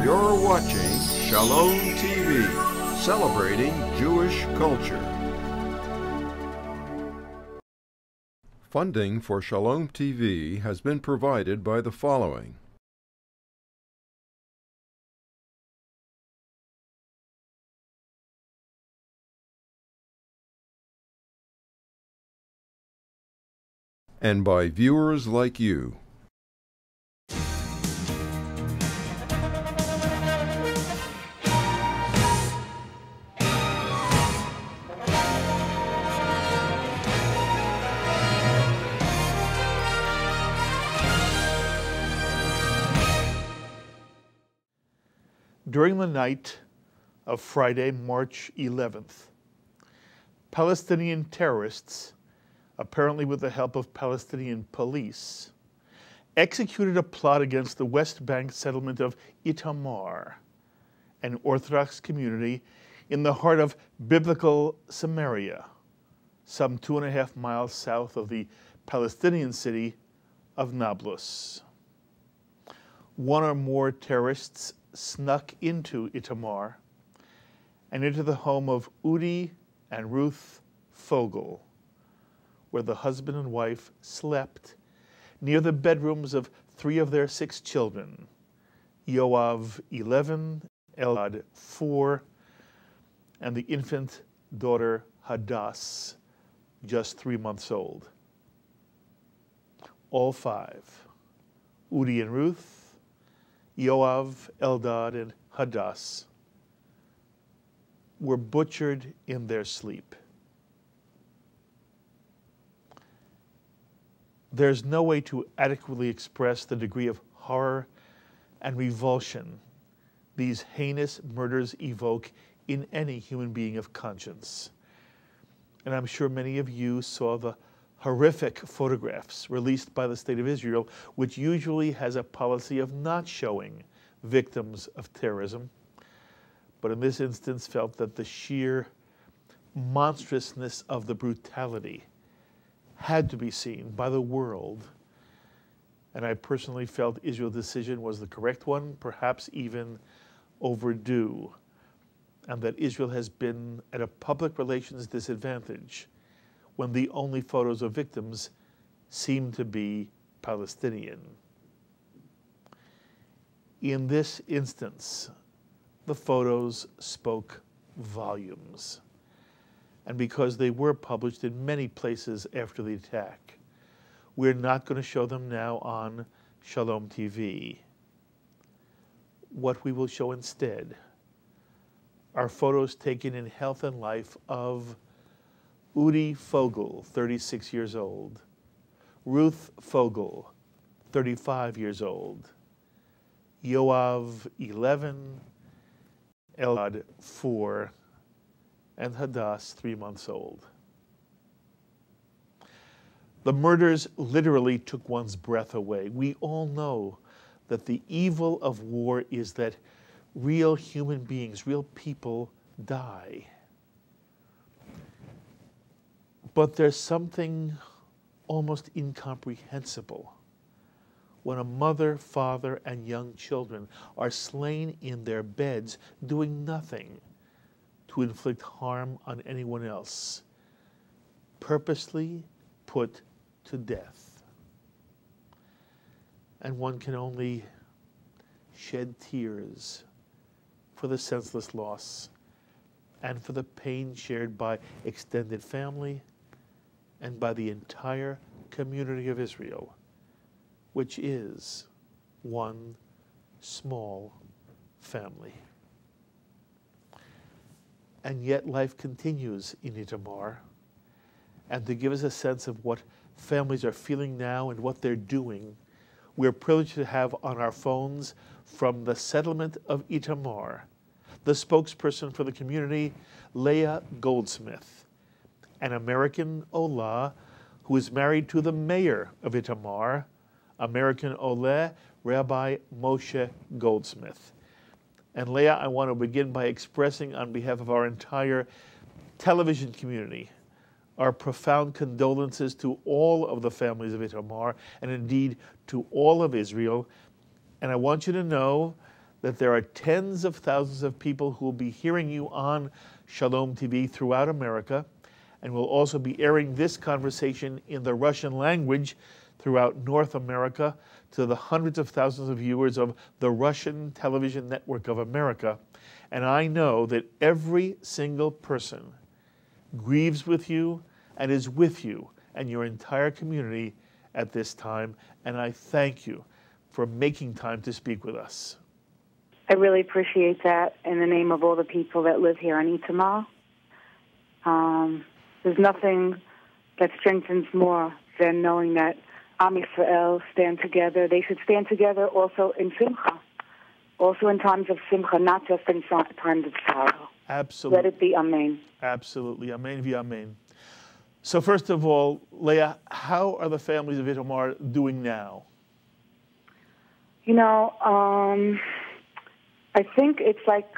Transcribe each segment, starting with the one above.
You're watching Shalom TV, celebrating Jewish culture. Funding for Shalom TV has been provided by the following. And by viewers like you. During the night of Friday, March 11th, Palestinian terrorists, apparently with the help of Palestinian police, executed a plot against the West Bank settlement of Itamar, an Orthodox community in the heart of biblical Samaria, some 2.5 miles south of the Palestinian city of Nablus. One or more terrorists snuck into Itamar and into the home of Udi and Ruth Fogel, where the husband and wife slept near the bedrooms of 3 of their 6 children, Yoav 11, Elad 4, and the infant daughter Hadass, just 3 months old. All 5, Udi and Ruth, Yoav, Eldad, and Hadass, were butchered in their sleep. There's no way to adequately express the degree of horror and revulsion these heinous murders evoke in any human being of conscience. And I'm sure many of you saw the horrific photographs released by the State of Israel, which usually has a policy of not showing victims of terrorism, but in this instance felt that the sheer monstrousness of the brutality had to be seen by the world. And I personally felt Israel's decision was the correct one, perhaps even overdue, and that Israel has been at a public relations disadvantage when the only photos of victims seem to be Palestinian. In this instance, the photos spoke volumes. And because they were published in many places after the attack, we're not going to show them now on Shalom TV. What we will show instead are photos taken in health and life of Udi Fogel, 36 years old, Ruth Fogel, 35 years old, Yoav, 11, Elad, 4, and Hadass, 3 months old. The murders literally took one's breath away. We all know that the evil of war is that real human beings, real people, die. But there's something almost incomprehensible when a mother, father, and young children are slain in their beds doing nothing to inflict harm on anyone else, purposely put to death. And one can only shed tears for the senseless loss and for the pain shared by extended family and by the entire community of Israel, which is one small family. And yet life continues in Itamar, and to give us a sense of what families are feeling now and what they're doing, we're privileged to have on our phones from the settlement of Itamar, the spokesperson for the community, Leah Goldsmith, an American Olah who is married to the mayor of Itamar, American Olah, Rabbi Moshe Goldsmith. And Leah, I want to begin by expressing on behalf of our entire television community our profound condolences to all of the families of Itamar and indeed to all of Israel. And I want you to know that there are tens of thousands of people who will be hearing you on Shalom TV throughout America, and will also be airing this conversation in the Russian language throughout North America to the hundreds of thousands of viewers of the Russian Television Network of America. And I know that every single person grieves with you and is with you and your entire community at this time. And I thank you for making time to speak with us. I really appreciate that in the name of all the people that live here in Itamar. There's nothing that strengthens more than knowing that Am Yisrael stand together. They should stand together also in Simcha, also in times of Simcha, not just in times of sorrow. Absolutely. Let it be Amen. Absolutely. Amen via Amen. So first of all, Leah, how are the families of Itamar doing now? You know, I think it's like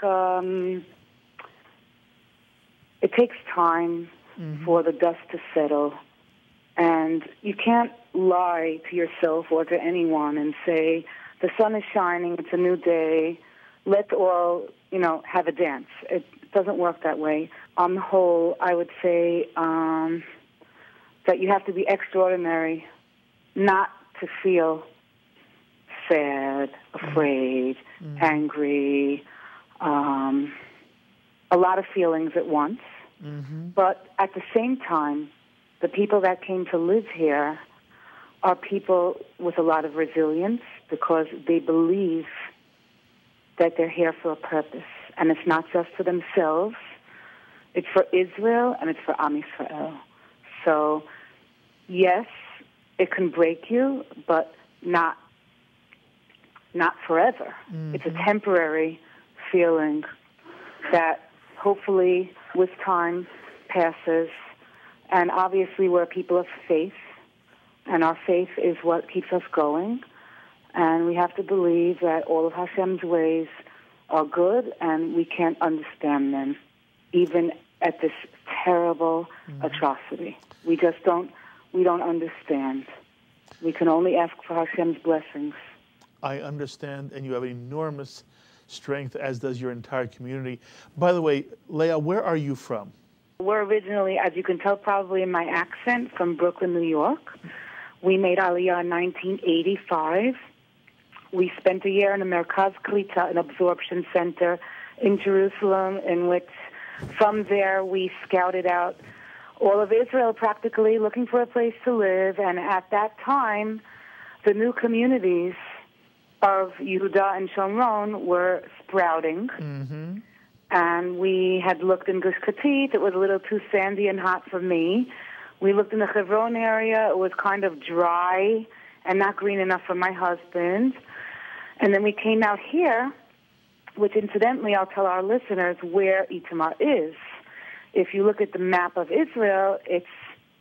it takes time for the dust to settle. And you can't lie to yourself or to anyone and say, the sun is shining, it's a new day, let's all, have a dance. It doesn't work that way. On the whole, I would say that you have to be extraordinary not to feel sad, afraid, angry, a lot of feelings at once. But at the same time, the people that came to live here are people with a lot of resilience because they believe that they're here for a purpose. And it's not just for themselves. It's for Israel and it's for Am Yisrael. So, yes, it can break you, but not forever. It's a temporary feeling that hopefully with time passes. And obviously we're people of faith, and our faith is what keeps us going. And we have to believe that all of Hashem's ways are good, and we can't understand them, even at this terrible atrocity. We don't understand. We can only ask for Hashem's blessings. I understand, and you have enormous strength, as does your entire community. By the way, Leah, where are you from? We're originally, as you can tell probably in my accent, from Brooklyn, New York. We made Aliyah in 1985. We spent a year in a Merkaz Klita, an absorption center in Jerusalem, in which from there we scouted out all of Israel practically, looking for a place to live. And at that time, the new communities of Yehuda and Shomron were sprouting. And we had looked in Gush Katif. It was a little too sandy and hot for me. We looked in the Hebron area. It was kind of dry and not green enough for my husband. And then we came out here, which incidentally I'll tell our listeners where Itamar is. If you look at the map of Israel, it's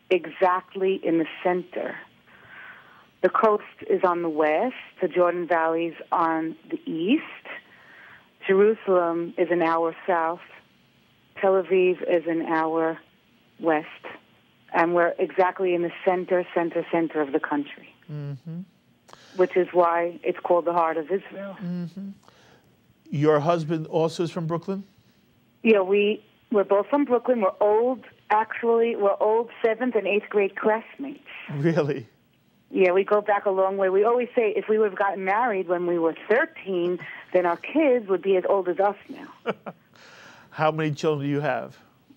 exactly in the center. The coast is on the west, the Jordan Valley's on the east. Jerusalem is an hour south. Tel Aviv is an hour west. And we're exactly in the center of the country, which is why it's called the heart of Israel. Your husband also is from Brooklyn? Yeah, we're both from Brooklyn. We're old 7th and 8th grade classmates. Really? Yeah, we go back a long way. We always say if we would have gotten married when we were 13, then our kids would be as old as us now. How many children do you have?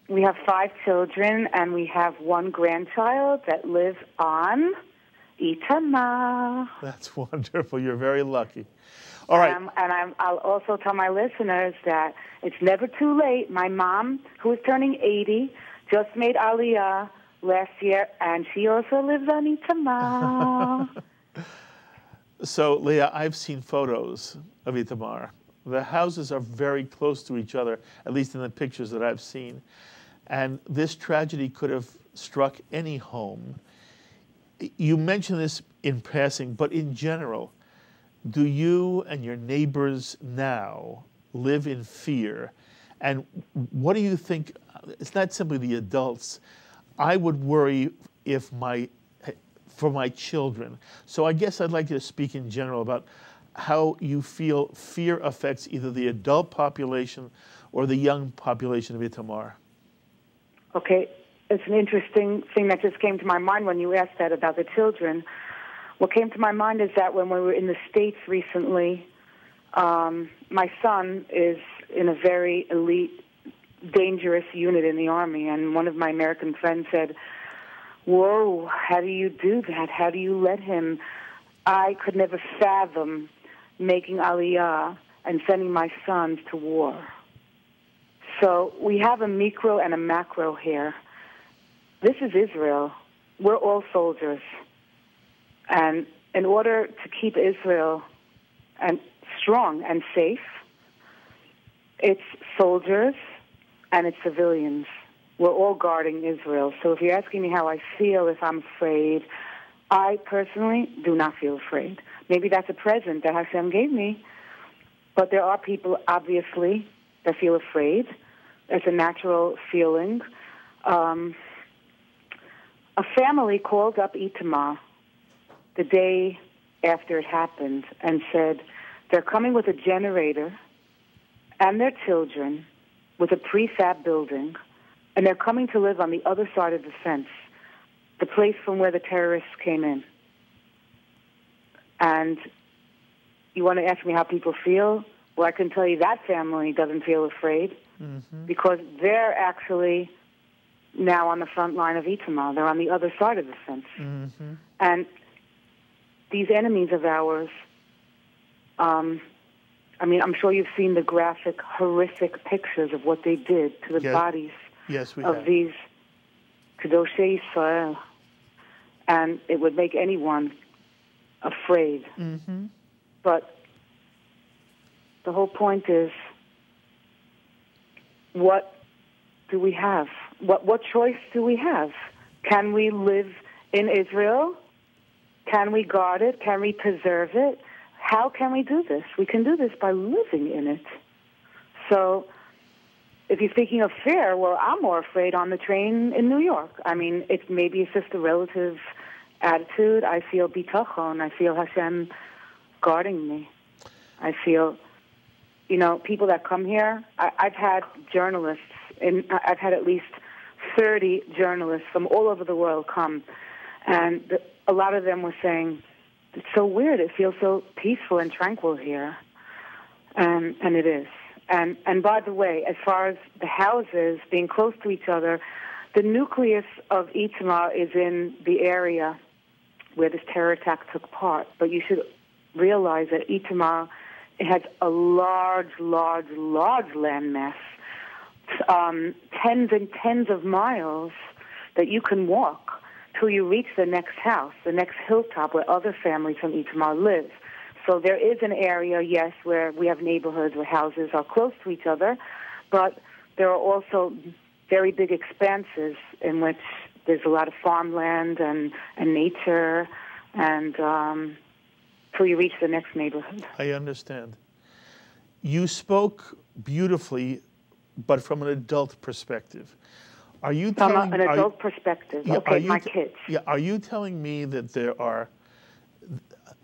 We have 5 children, and we have 1 grandchild that lives on Itamar. That's wonderful. You're very lucky. All right. I'll also tell my listeners that it's never too late. My mom, who is turning 80, just made Aliyah last year, and she also lives on Itamar. So, Leah, I've seen photos of Itamar. The houses are very close to each other, at least in the pictures that I've seen. And this tragedy could have struck any home. You mentioned this in passing, but in general, do you and your neighbors now live in fear? And what do you think? It's not simply the adults. I would worry for my children. So I guess I'd like you to speak in general about how you feel fear affects either the adult population or the young population of Itamar. Okay, it's an interesting thing that just came to my mind when you asked that about the children. What came to my mind is that when we were in the States recently, my son is in a very elite, dangerous unit in the Army, and one of my American friends said, "Whoa, how do you do that? How do you let him?" I could never fathom making Aliyah and sending my sons to war. So we have a micro and a macro here. This is Israel. We're all soldiers. And in order to keep Israel and strong and safe, it's soldiers and it's civilians. We're all guarding Israel. So if you're asking me how I feel, if I'm afraid, I personally do not feel afraid. Maybe that's a present that Hashem gave me, but there are people, obviously, that feel afraid. It's a natural feeling. A family called up Itamar the day after it happened and said they're coming with a generator and their children with a prefab building, and they're coming to live on the other side of the fence, the place from where the terrorists came in. And you want to ask me how people feel? Well, I can tell you that family doesn't feel afraid because they're actually now on the front line of Itamar. They're on the other side of the fence. And these enemies of ours, I mean, I'm sure you've seen the graphic, horrific pictures of what they did to the bodies of these Kedoshei Israel. And it would make anyone afraid. But the whole point is, what do we have? What choice do we have? Can we live in Israel? Can we guard it? Can we preserve it? How can we do this? We can do this by living in it. So if you're speaking of fear, well, I'm more afraid on the train in New York. I mean, maybe it's just a relative attitude. I feel bitachon. I feel Hashem guarding me. I feel, people that come here, I've had journalists, I've had at least 30 journalists from all over the world come, and a lot of them were saying, it's so weird, it feels so peaceful and tranquil here. And it is. And by the way, as far as the houses being close to each other, the nucleus of Itamar is in the area where this terror attack took part. But you should realize that Itamar, it has a large landmass, tens and tens of miles that you can walk till you reach the next house, the next hilltop where other families from Itamar live. So there is an area, yes, where we have neighborhoods where houses are close to each other, but there are also very big expanses in which there's a lot of farmland and nature, and till you reach the next neighborhood. I understand. You spoke beautifully, but from an adult perspective. Are you from telling, an adult perspective? Yeah, okay, my kids. Yeah, are you telling me that there are?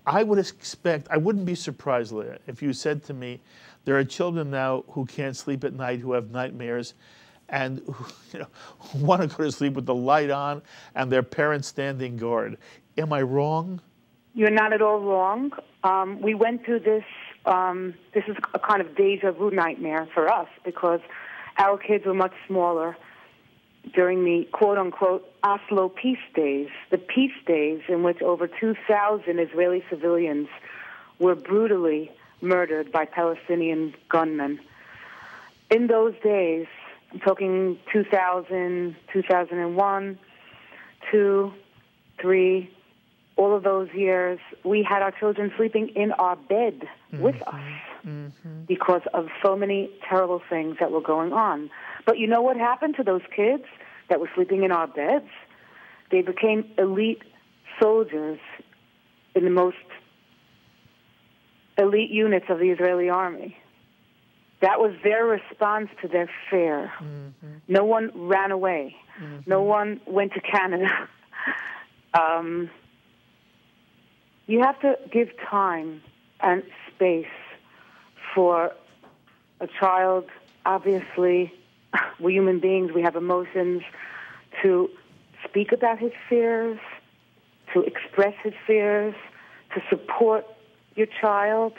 I would expect. I wouldn't be surprised, Leah, if you said to me, there are children now who can't sleep at night, who have nightmares, and who want to go to sleep with the light on and their parents standing guard. Am I wrong? You're not at all wrong. We went through this. This is a kind of deja vu nightmare for us because our kids were much smaller during the quote-unquote Oslo peace days, the peace days in which over 2,000 Israeli civilians were brutally murdered by Palestinian gunmen. In those days, I'm talking 2000, 2001, 2, 3, all of those years, we had our children sleeping in our bed with us because of so many terrible things that were going on. But you know what happened to those kids that were sleeping in our beds? They became elite soldiers in the most elite units of the Israeli army. That was their response to their fear. No one ran away. No one went to Canada. You have to give time and space for a child. Obviously, we're human beings, we have emotions, to speak about his fears, to express his fears, to support your child,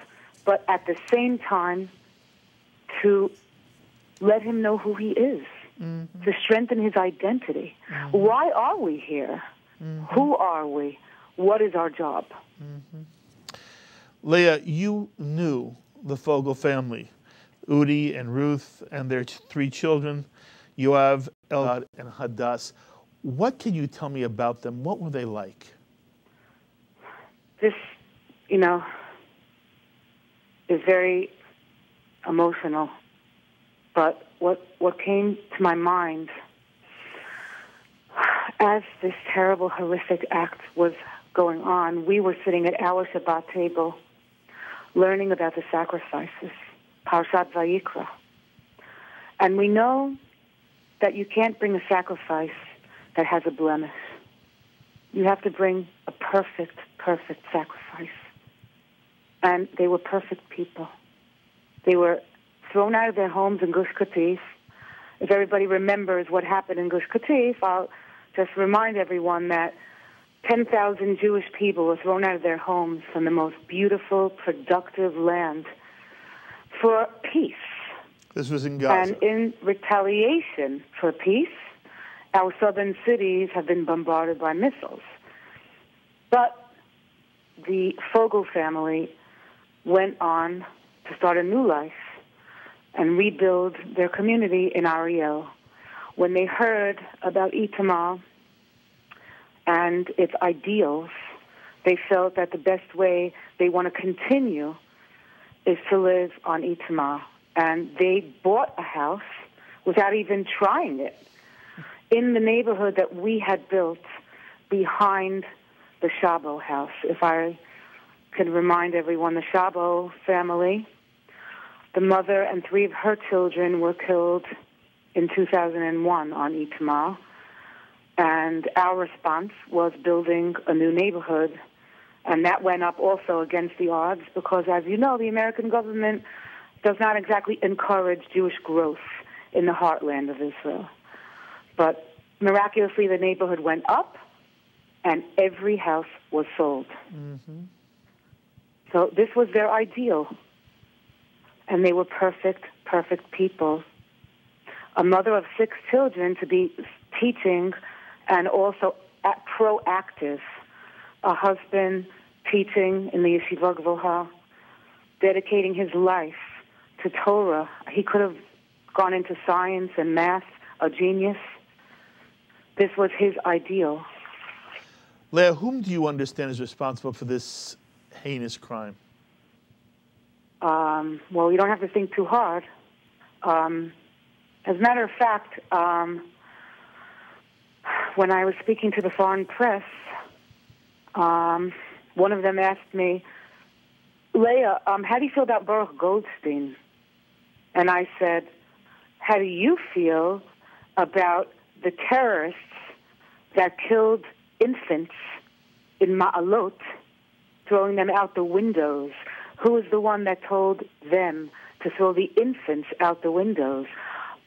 but at the same time, to let him know who he is, to strengthen his identity. Why are we here? Who are we? What is our job? Leah, you knew the Fogel family, Udi and Ruth and their three children, Yoav, Elad, and Hadass. What can you tell me about them? What were they like? This, is very emotional. But what came to my mind as this terrible, horrific act was going on, we were sitting at our Shabbat table learning about the sacrifices, Parshat Vayikra. And we know that you can't bring a sacrifice that has a blemish. You have to bring a perfect, perfect sacrifice. And they were perfect people. They were thrown out of their homes in Gush Katif. If everybody remembers what happened in Gush Katif, I'll just remind everyone that 10,000 Jewish people were thrown out of their homes from the most beautiful, productive land for peace. This was in Gaza. And in retaliation for peace, our southern cities have been bombarded by missiles. But the Fogel family went on to start a new life and rebuild their community in Ariel. When they heard about Itamar and its ideals, they felt that the best way they want to continue is to live on Itamar. And they bought a house without even trying it in the neighborhood that we had built behind the Shabo house. If I could remind everyone, the Shabo family, the mother and three of her children were killed in 2001 on Itamar. And our response was building a new neighborhood. And that went up also against the odds because, as you know, the American government does not exactly encourage Jewish growth in the heartland of Israel. But miraculously, the neighborhood went up, and every house was sold. So this was their ideal. And they were perfect, perfect people. A mother of 6 children to be teaching and also proactive. A husband teaching in the Yeshiva Gvoha, dedicating his life to Torah. He could have gone into science and math, a genius. This was his ideal. Leah, whom do you understand is responsible for this heinous crime? Well, you don't have to think too hard. As a matter of fact, when I was speaking to the foreign press, one of them asked me, Leah, how do you feel about Baruch Goldstein? And I said, how do you feel about the terrorists that killed infants in Ma'alot, throwing them out the windows? Who was the one that told them to throw the infants out the windows?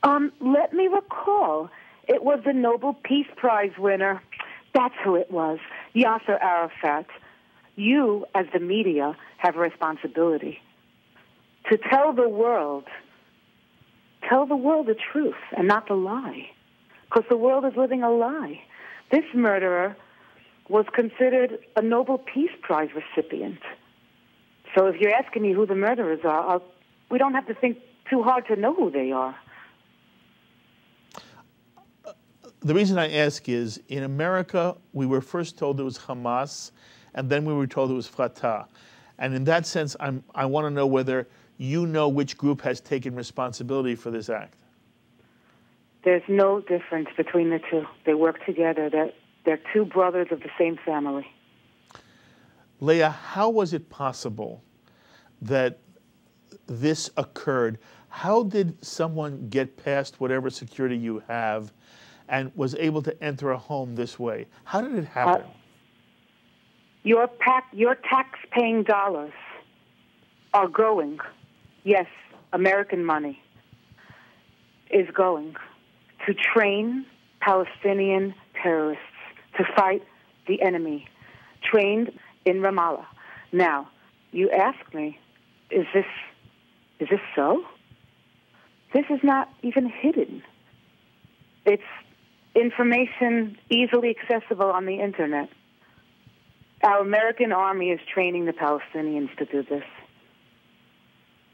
Let me recall. It was the Nobel Peace Prize winner. That's who it was, Yasser Arafat. You, as the media, have a responsibility to tell the world the truth and not the lie, because the world is living a lie. This murderer was considered a Nobel Peace Prize recipient. So if you're asking me who the murderers are, we don't have to think too hard to know who they are. The reason I ask is, in America, we were first told it was Hamas, and then we were told it was Fatah. And in that sense, I want to know whether you know which group has taken responsibility for this act. There's no difference between the two. They work together. They're two brothers of the same family. Leah, how was it possible that this occurred? How did someone get past whatever security you have and was able to enter a home this way? How did it happen? Your tax-paying dollars are going, yes, American money is going to train Palestinian terrorists to fight the enemy, trained in Ramallah. Now, you ask me, is this so? This is not even hidden. It's information easily accessible on the internet. Our American army is training the Palestinians to do this.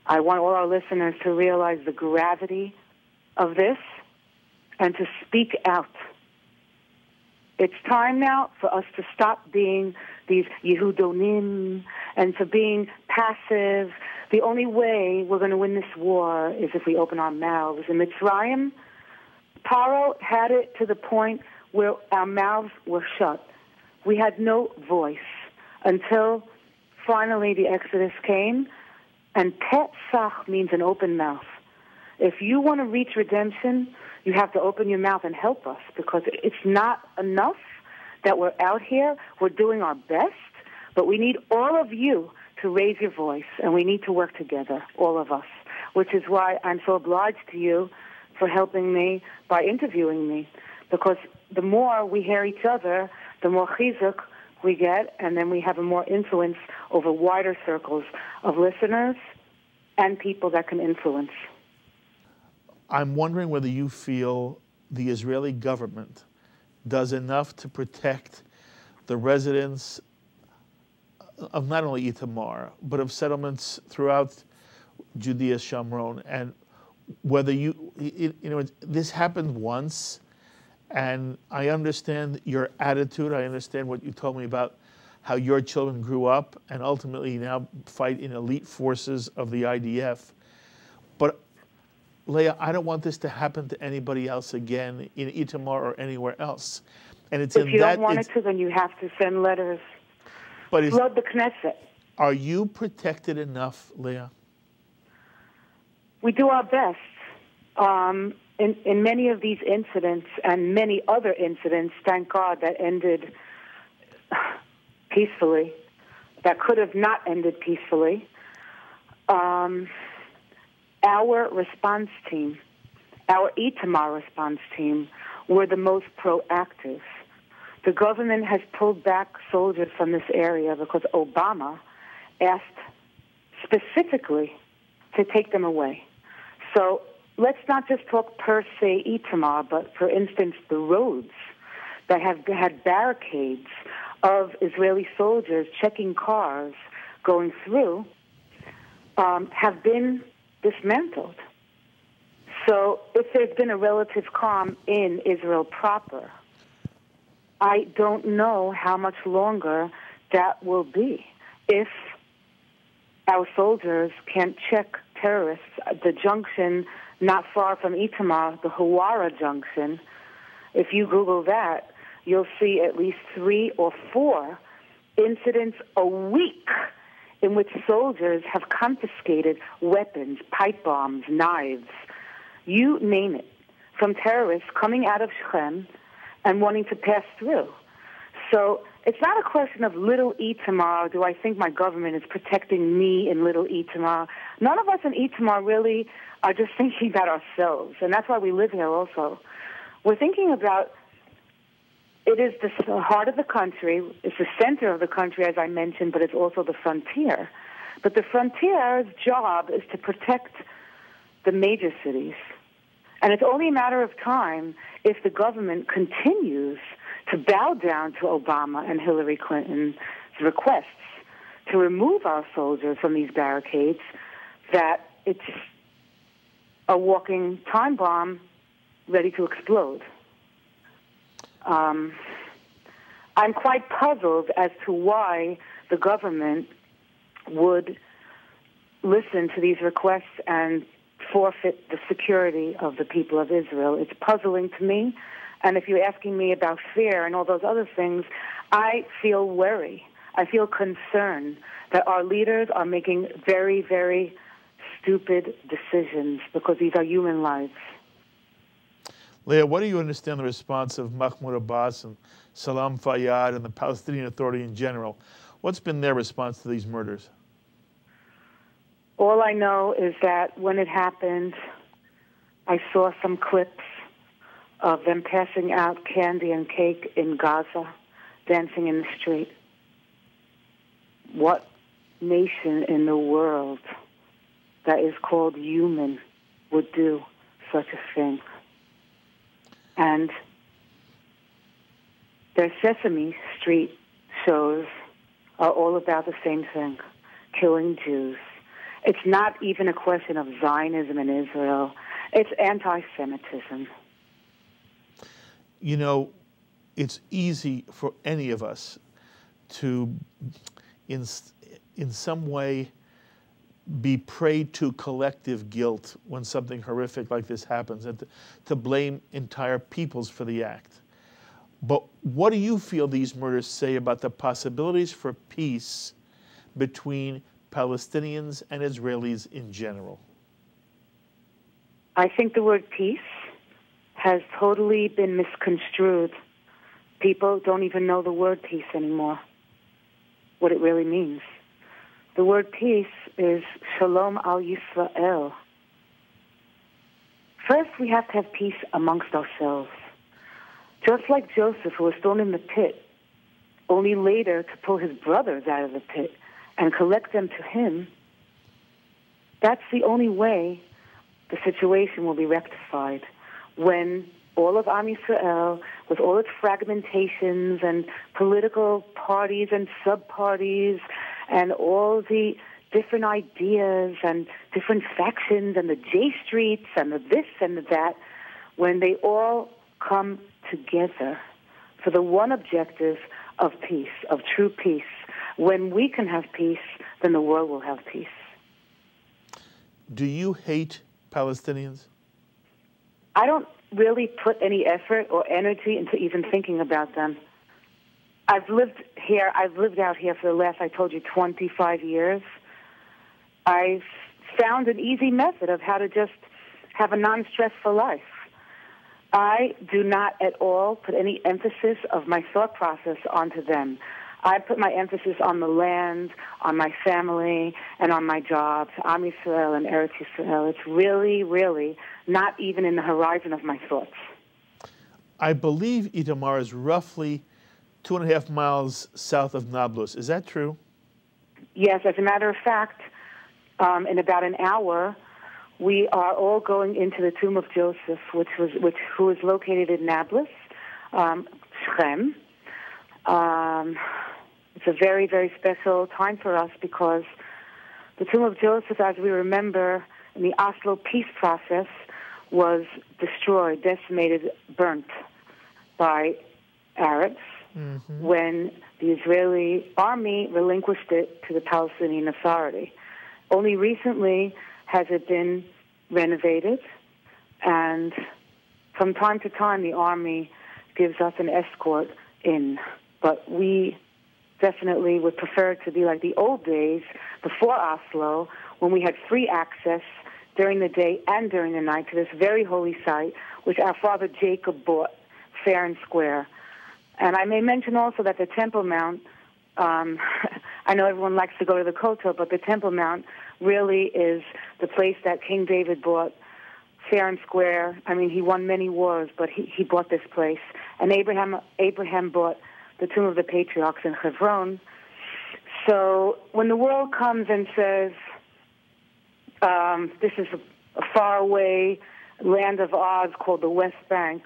I want all our listeners to realize the gravity of this and to speak out. It's time now for us to stop being these Yehudonim and for being passive. The only way we're going to win this war is if we open our mouths. In Mitzrayim, Paro had it to the point where our mouths were shut. We had no voice until finally the Exodus came, and Pesach means an open mouth. If you want to reach redemption, you have to open your mouth and help us, because it's not enough that we're out here. We're doing our best, but we need all of you to raise your voice, and we need to work together, all of us, which is why I'm so obliged to you for helping me by interviewing me, because the more we hear each other, the more chizuk we get, and then we have a more influence over wider circles of listeners and people that can influence. I'm wondering whether you feel the Israeli government does enough to protect the residents of not only Itamar, but of settlements throughout Judea, Shamron, and whether this happened once, and I understand your attitude. I understand what you told me about how your children grew up and ultimately now fight in elite forces of the IDF. But Leah, I don't want this to happen to anybody else again in Itamar or anywhere else. And it's if you don't want it to, then you have to send letters. But flood the Knesset. Are you protected enough, Leah? We do our best. In many of these incidents and many other incidents, thank God, that ended peacefully, that could have not ended peacefully, our response team, our Itamar response team, were the most proactive. The government has pulled back soldiers from this area because Obama asked specifically to take them away. So let's not just talk per se Itamar, but for instance, the roads that have had barricades of Israeli soldiers checking cars going through have been dismantled. So if there's been a relative calm in Israel proper, I don't know how much longer that will be. If our soldiers can't check terrorists, the junction not far from Itamar, the Hawara junction, if you Google that, you'll see at least 3 or 4 incidents a week in which soldiers have confiscated weapons, pipe bombs, knives, you name it, from terrorists coming out of Shechem and wanting to pass through. So it's not a question of little Itamar. Do I think my government is protecting me in little Itamar? None of us in Itamar really are just thinking about ourselves, and that's why we live here also. We're thinking about, it is the heart of the country, it's the center of the country, as I mentioned, but it's also the frontier. But the frontier's job is to protect the major cities. And it's only a matter of time if the government continues to bow down to Obama and Hillary Clinton's requests to remove our soldiers from these barricades, that it's a walking time bomb ready to explode. I'm quite puzzled as to why the government would listen to these requests and forfeit the security of the people of Israel. It's puzzling to me. And if you're asking me about fear and all those other things, I feel worry. I feel concern that our leaders are making very, very stupid decisions because these are human lives. Leah, what do you understand the response of Mahmoud Abbas and Salam Fayyad and the Palestinian Authority in general? What's been their response to these murders? All I know is that when it happened, I saw some clips of them passing out candy and cake in Gaza, dancing in the street. What nation in the world that is called human would do such a thing? And their Sesame Street shows are all about the same thing, killing Jews. It's not even a question of Zionism in Israel. It's anti-Semitism. You know, it's easy for any of us to, in some way, be prey to collective guilt when something horrific like this happens, and to blame entire peoples for the act. But what do you feel these murders say about the possibilities for peace between Palestinians and Israelis in general? I think the word peace has totally been misconstrued. People don't even know the word peace anymore, what it really means. The word peace is Shalom al Yisrael. First, we have to have peace amongst ourselves. Just like Joseph, who was thrown in the pit, only later to pull his brothers out of the pit and collect them to him, that's the only way the situation will be rectified. When all of Am Yisrael, with all its fragmentations and political parties and sub-parties and all the different ideas and different factions and the J Streets and the this and the that, when they all come together for the one objective of peace, of true peace, when we can have peace, then the world will have peace. Do you hate Palestinians? I don't really put any effort or energy into even thinking about them. I've lived out here for the last, I told you, 25 years. I've found an easy method of how to just have a non-stressful life. I do not at all put any emphasis of my thought process onto them. I put my emphasis on the land, on my family, and on my jobs, Am Yisrael and Eretz Yisrael. It's really, really not even in the horizon of my thoughts. I believe Itamar is roughly 2.5 miles south of Nablus. Is that true? Yes, as a matter of fact, in about an hour, we are all going into the tomb of Joseph, who is located in Nablus, Shechem. It's a very, very special time for us because the tomb of Joseph, as we remember, in the Oslo peace process, was destroyed, decimated, burnt by Arabs when the Israeli army relinquished it to the Palestinian Authority. Only recently has it been renovated, and from time to time the army gives us an escort in. But we definitely would prefer it to be like the old days before Oslo, when we had free access during the day and during the night to this very holy site, which our father Jacob bought fair and square. And I may mention also that the Temple Mount, I know everyone likes to go to the Kotel, but the Temple Mount really is the place that King David bought fair and square. I mean, he won many wars, but he bought this place. And Abraham bought the Tomb of the Patriarchs in Hebron. So when the world comes and says, this is a faraway land of Oz called the West Bank,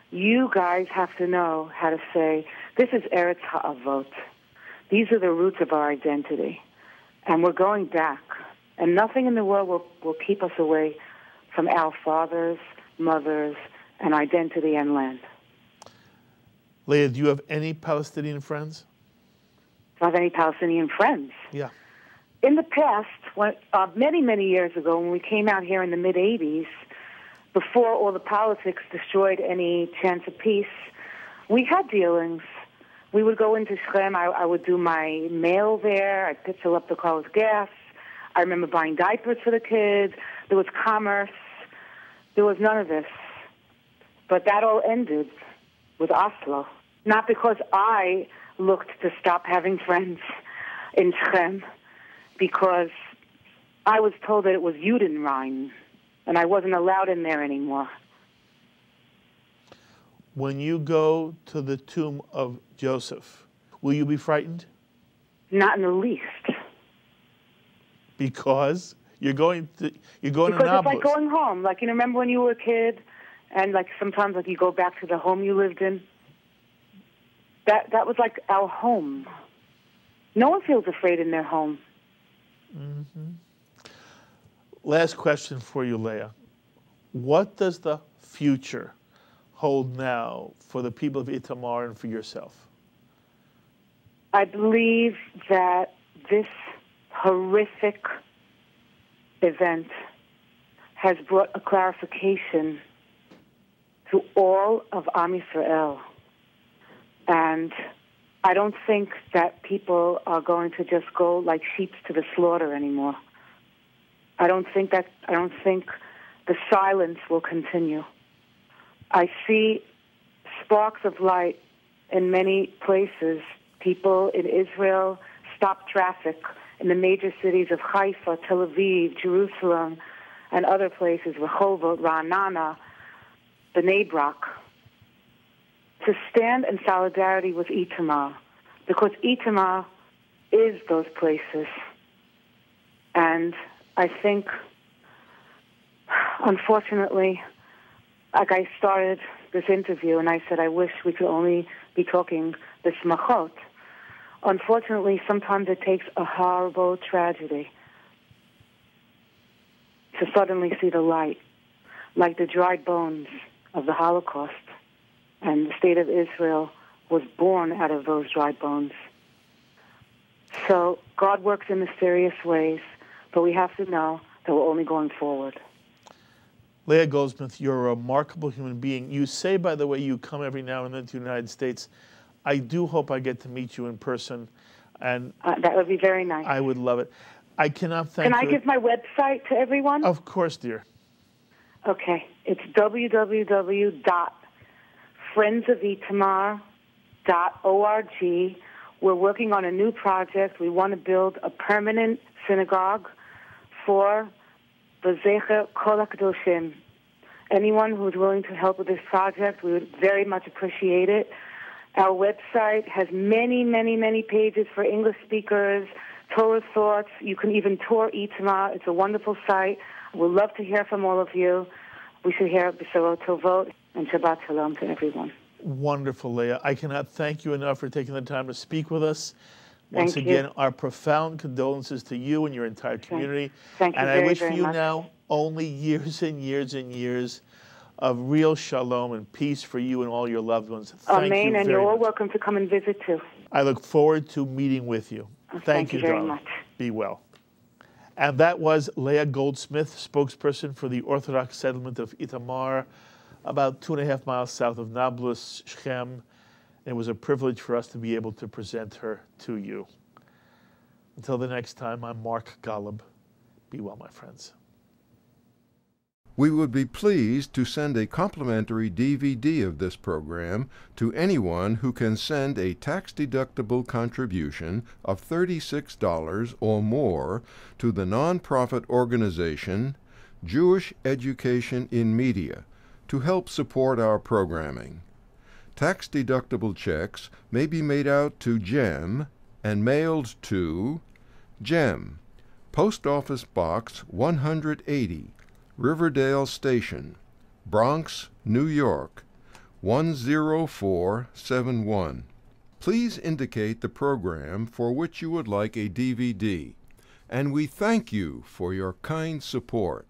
you guys have to know how to say, this is Eretz Ha'avot. These are the roots of our identity. And we're going back. And nothing in the world will keep us away from our fathers, mothers, and identity and land. Leah, do you have any Palestinian friends? Do I have any Palestinian friends? Yeah. In the past, many, many years ago, when we came out here in the mid-'80s, before all the politics destroyed any chance of peace, we had dealings. We would go into Shechem. I would do my mail there. I'd fill up the car with gas. I remember buying diapers for the kids. There was commerce. There was none of this. But that all ended with Oslo. Not because I looked to stop having friends in Shechem, because I was told that it was Judenrein, and I wasn't allowed in there anymore. When you go to the tomb of Joseph, will you be frightened? Not in the least. Because you're going to Because Nablus. it's like going home. Like, you know, remember when you were a kid, and like sometimes like you go back to the home you lived in? That was like our home. No one feels afraid in their home. Mm-hmm. Last question for you, Leah. What does the future hold now for the people of Itamar and for yourself? I believe that this horrific event has brought a clarification to all of Am Yisrael. And I don't think that people are going to just go like sheep to the slaughter anymore. I don't think the silence will continue. I see sparks of light in many places. People in Israel stop traffic in the major cities of Haifa, Tel Aviv, Jerusalem, and other places, Rehovot, Ra'anana, Bnei Brak, to stand in solidarity with Itamar, because Itamar is those places. And I think, unfortunately, like I started this interview and I said I wish we could only be talking the smachot. Unfortunately, sometimes it takes a horrible tragedy to suddenly see the light, like the dried bones of the Holocaust. And the state of Israel was born out of those dried bones. So God works in mysterious ways, but we have to know that we're only going forward. Leah Goldsmith, you're a remarkable human being. You say, by the way, you come every now and then to the United States. I do hope I get to meet you in person. And that would be very nice. I would love it. I cannot thank you. Can I give my website to everyone? Of course, dear. Okay. It's www.friendsofitamar.org. We're working on a new project. We want to build a permanent synagogue for V'zecher Kol HaKadoshim. Anyone who's willing to help with this project, we would very much appreciate it. Our website has many, many, many pages for English speakers, Torah thoughts. You can even tour Itamar. It's a wonderful site. We'd love to hear from all of you. We should hear B'sorot Tovot and Shabbat Shalom to everyone. Wonderful, Leah. I cannot thank you enough for taking the time to speak with us. Once Thank again, you. our profound condolences to you and your entire community. Thank you and very, I wish very for you much. now only years and years and years of real shalom and peace for you and all your loved ones. Thank Amen, you and very you're all much. welcome to come and visit too. I look forward to meeting with you. Thank you very darling. much. Be well. And that was Leah Goldsmith, spokesperson for the Orthodox settlement of Itamar, about 2.5 miles south of Nablus, Shechem. It was a privilege for us to be able to present her to you. Until the next time, I'm Mark Golub. Be well, my friends. We would be pleased to send a complimentary DVD of this program to anyone who can send a tax-deductible contribution of $36 or more to the nonprofit organization Jewish Education in Media to help support our programming. Tax-deductible checks may be made out to GEM and mailed to GEM, Post Office Box 180, Riverdale Station, Bronx, New York, 10471. Please indicate the program for which you would like a DVD, and we thank you for your kind support.